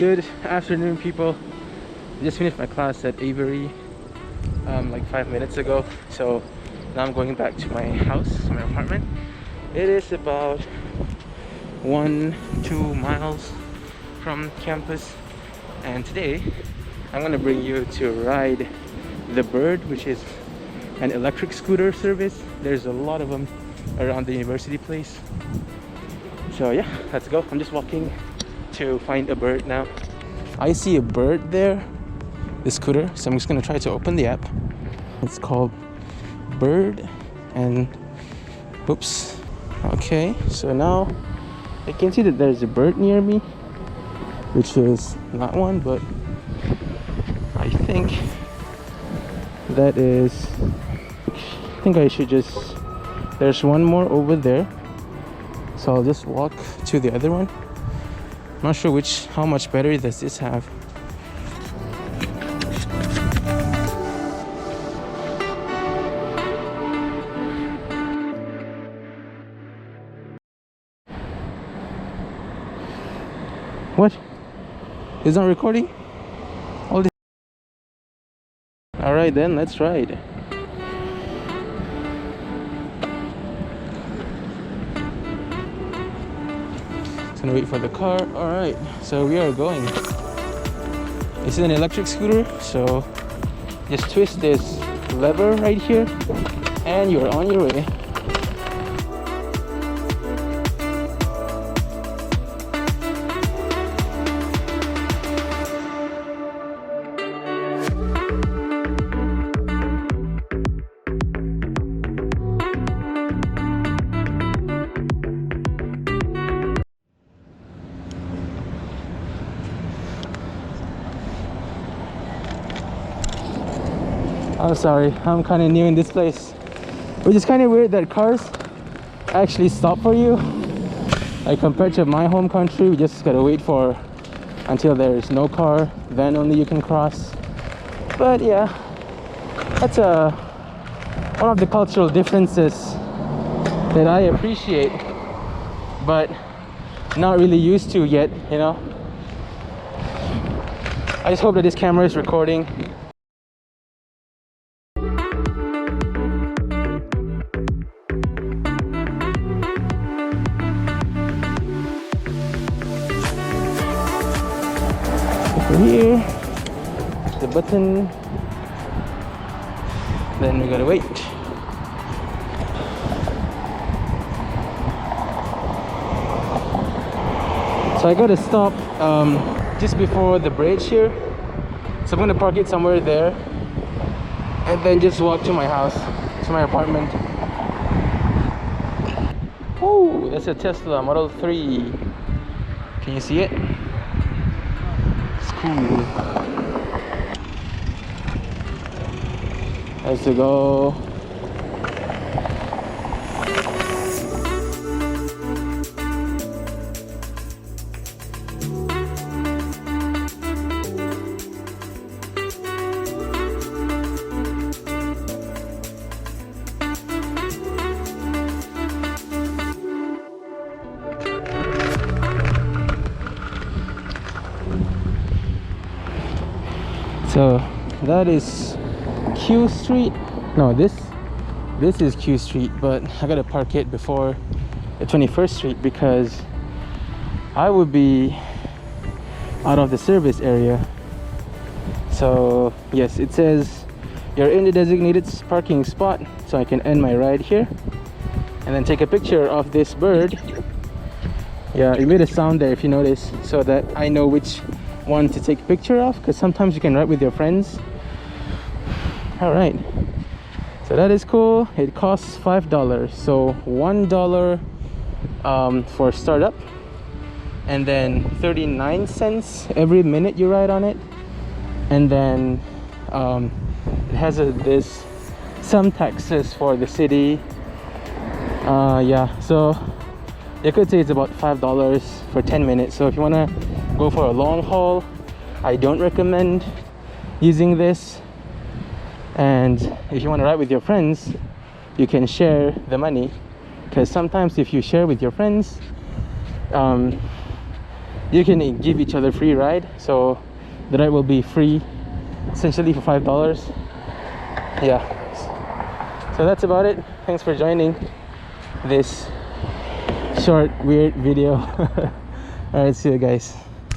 Good afternoon, people. I just finished my class at Avery like 5 minutes ago, so now I'm going back to my house, my apartment. It is about 1-2 miles from campus, and today I'm gonna bring you to ride the Bird, which is an electric scooter service. There's a lot of them around the university place. So yeah, let's go. I'm just walking to find a Bird now. I see a Bird there, the scooter, so I'm just gonna try to open the app. It's called Bird, and oops. Okay, so now I can see that there's a Bird near me, which is not one, but I think that is, I think I should just, there's one more over there, so I'll just walk to the other one. I'm not sure how much battery does this have. What? It's not recording? All this. Alright then, let's ride. Just gonna wait for the car. Alright, so we are going. This is an electric scooter, so just twist this lever right here and you're on your way. I'm sorry, I'm kind of new in this place, which is kind of weird that cars actually stop for you. Like compared to my home country, we just gotta wait for until there's no car, then only you can cross. But yeah, that's one of the cultural differences that I appreciate, but not really used to yet, you know. I just hope that this camera is recording. Here, the button, then we gotta wait. So I gotta stop just before the bridge here, so I'm gonna park it somewhere there and then just walk to my house, to my apartment. Oh, that's a Tesla Model 3. Can you see it? Let's go. So that is Q Street. No, this is Q Street, but I gotta park it before the 21st Street because I would be out of the service area. So yes, it says you're in the designated parking spot, so I can end my ride here and then take a picture of this Bird. Yeah, it made a sound there if you notice, so that I know which one to take a picture of, because sometimes you can ride with your friends. All right, so that is cool. It costs $5, so $1 for startup, and then 39 cents every minute you ride on it. And then it has some taxes for the city. Yeah, so you could say it's about $5 for 10 minutes. So if you want to go for a long haul, I don't recommend using this. And if you want to ride with your friends, you can share the money, because sometimes if you share with your friends, you can give each other free ride, so the ride will be free essentially for $5. Yeah, so that's about it. Thanks for joining this short weird video. All right, see you guys.